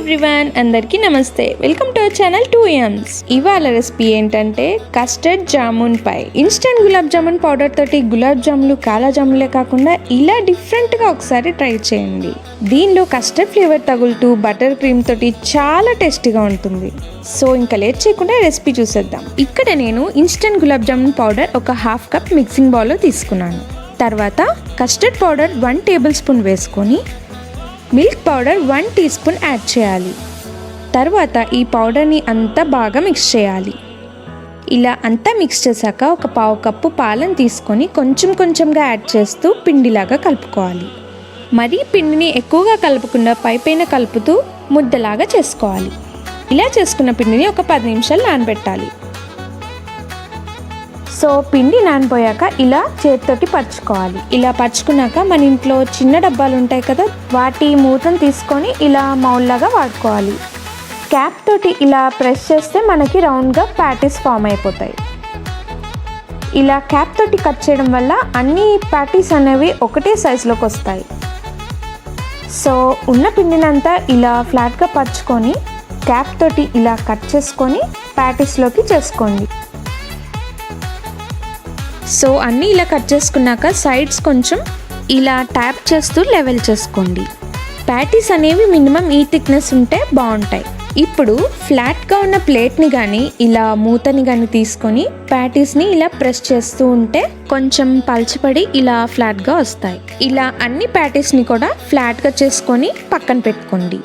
Everyone, అందరికీ నమస్తే. Welcome to our channel TBSP. ఇవాళ రెసిపీ ఏంటంటే కస్టర్డ్ జామున్ పై. ఇన్స్టెంట్ గులాబ్ జామున్ పౌడర్ తోటి గులాబ్ జాములు కాలా జాములే కాకుండా ఇలా డిఫరెంట్ గా ఒకసారి ట్రై చేయండి. దీనిలో కస్టర్డ్ ఫ్లేవర్ తగులుతూ బటర్ క్రీమ్ తోటి చాలా టేస్టీగా ఉంటుంది. సో ఇంకా లేట్ చేయకుండా రెసిపీ చూసేద్దాం. ఇక్కడ నేను ఇన్స్టెంట్ గులాబ్ జామున్ పౌడర్ ఒక హాఫ్ కప్ మిక్సింగ్ బౌల్లో తీసుకున్నాను. తర్వాత కస్టర్డ్ పౌడర్ 1 టేబుల్ స్పూన్ వేసుకొని milk powder 1 teaspoon add చేయాలి. తర్వాత ఈ పౌడర్ని అంతా బాగా మిక్స్ చేయాలి. ఇలా అంతా మిక్స్ చేశాక ఒక పావు కప్పు పాలను తీసుకొని కొంచెం కొంచెంగా యాడ్ చేస్తూ పిండిలాగా కలుపుకోవాలి. మరీ పిండిని ఎక్కువగా కలుపుకుండా పైపైన కలుపుతూ ముద్దలాగా చేసుకోవాలి. ఇలా చేసుకున్న పిండిని ఒక 10 నిమిషాలు నానబెట్టాలి. సో పిండి నానిపోయాక ఇలా చేతితోటి పరుచుకోవాలి. ఇలా పరుచుకున్నాక మన ఇంట్లో చిన్న డబ్బాలు ఉంటాయి కదా, వాటి మూతను తీసుకొని ఇలా మౌల్లాగా వాడుకోవాలి. క్యాప్ తోటి ఇలా ప్రెస్ చేస్తే మనకి రౌండ్గా ప్యాటీస్ ఫామ్ అయిపోతాయి. ఇలా క్యాప్ తోటి కట్ చేయడం వల్ల అన్ని ప్యాటీస్ అనేవి ఒకటే సైజులోకి వస్తాయి. సో ఉన్న పిండినంతా ఇలా ఫ్లాట్గా పరుచుకొని క్యాప్ తోటి ఇలా కట్ చేసుకొని ప్యాటీస్లోకి చేసుకోండి. సో అన్నీ ఇలా కట్ చేసుకున్నాక సైడ్స్ కొంచెం ఇలా ట్యాప్ చేస్తూ లెవెల్ చేసుకోండి. ప్యాటీస్ అనేవి మినిమం ఈ థిక్నెస్ ఉంటే బాగుంటాయి. ఇప్పుడు ఫ్లాట్గా ఉన్న ప్లేట్ని కానీ ఇలా మూతని కానీ తీసుకొని ప్యాటీస్ని ఇలా ప్రెస్ చేస్తూ ఉంటే కొంచెం పల్చపడి ఇలా ఫ్లాట్గా వస్తాయి. ఇలా అన్ని ప్యాటీస్ని కూడా ఫ్లాట్గా చేసుకొని పక్కన పెట్టుకోండి.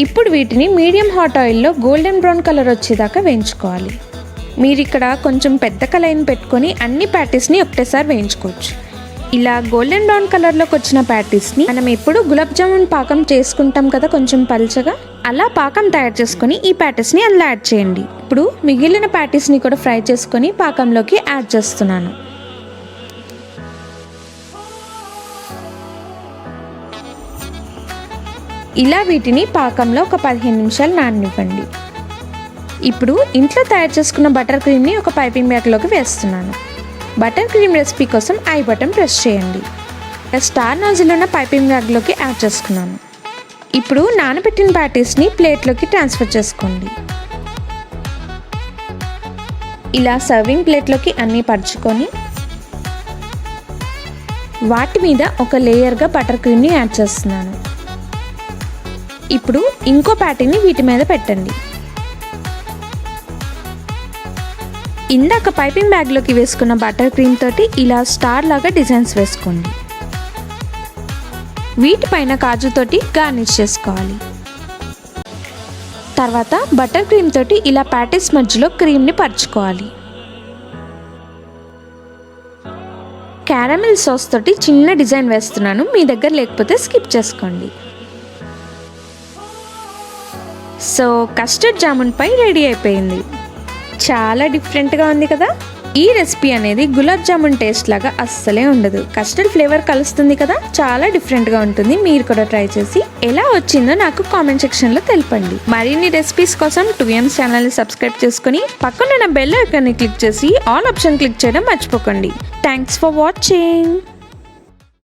ఇప్పుడు వీటిని మీడియం హాట్ ఆయిల్లో గోల్డెన్ బ్రౌన్ కలర్ వచ్చేదాకా వేయించుకోవాలి. మీరు ఇక్కడ కొంచెం పెద్ద కళాయిని పెట్టుకొని అన్ని ప్యాటీస్ని ఒకటేసారి వేయించుకోవచ్చు. ఇలా గోల్డెన్ బ్రౌన్ కలర్లోకి వచ్చిన ప్యాటీస్ని మనం ఎప్పుడు గులాబ్ జామున్ పాకం చేసుకుంటాం కదా, కొంచెం పల్చగా అలా పాకం తయారు చేసుకొని ఈ ప్యాటీస్ని అందులో యాడ్ చేయండి. ఇప్పుడు మిగిలిన ప్యాటీస్ని కూడా ఫ్రై చేసుకొని పాకంలోకి యాడ్ చేస్తున్నాను. ఇలా వీటిని పాకంలో ఒక 15 నిమిషాలు నాననివ్వండి. ఇప్పుడు ఇంట్లో తయారు చేసుకున్న బటర్ క్రీమ్ని ఒక పైపింగ్ బ్యాగ్లోకి వేస్తున్నాను. బటర్ క్రీమ్ రెసిపీ కోసం ఐ బటన్ ప్రెస్ చేయండి. స్టార్ నాజిల్ ఉన్న పైపింగ్ బ్యాగ్లోకి యాడ్ చేసుకున్నాను. ఇప్పుడు నానబెట్టిన ప్యాటీస్ని ప్లేట్లోకి ట్రాన్స్ఫర్ చేసుకోండి. ఇలా సర్వింగ్ ప్లేట్లోకి అన్నీ పరుచుకొని వాటి మీద ఒక లేయర్గా బటర్ క్రీమ్ని యాడ్ చేస్తున్నాను. ఇప్పుడు ఇంకో ప్యాటీని వీటి మీద పెట్టండి. ఇందాక పైపింగ్ బ్యాగ్లోకి వేసుకున్న బటర్ క్రీమ్ తోటి ఇలా స్టార్ లాగా డిజైన్స్ వేసుకోండి. వీటిపైన కాజు తోటి గార్నిష్ చేసుకోవాలి. తర్వాత బటర్ క్రీమ్ తోటి ఇలా ప్యాటీస్ మధ్యలో క్రీమ్ని పరుచుకోవాలి. క్యారమెల్ సాస్ తోటి చిన్న డిజైన్ వేస్తున్నాను, మీ దగ్గర లేకపోతే స్కిప్ చేసుకోండి. సో కస్టర్డ్ జామున్ పై రెడీ అయిపోయింది. చాలా డిఫరెంట్గా ఉంది కదా. ఈ రెసిపీ అనేది గులాబ్ జామున్ టేస్ట్ లాగా అస్సలే ఉండదు. కస్టర్డ్ ఫ్లేవర్ కలుస్తుంది కదా, చాలా డిఫరెంట్గా ఉంటుంది. మీరు కూడా ట్రై చేసి ఎలా వచ్చిందో నాకు కామెంట్ సెక్షన్లో తెలపండి. మరిన్ని రెసిపీస్ కోసం TBSP ఛానల్ని సబ్స్క్రైబ్ చేసుకుని పక్కన బెల్ ఐకాన్ని క్లిక్ చేసి ఆల్ ఆప్షన్ క్లిక్ చేయడం మర్చిపోకండి. Thanks for watching.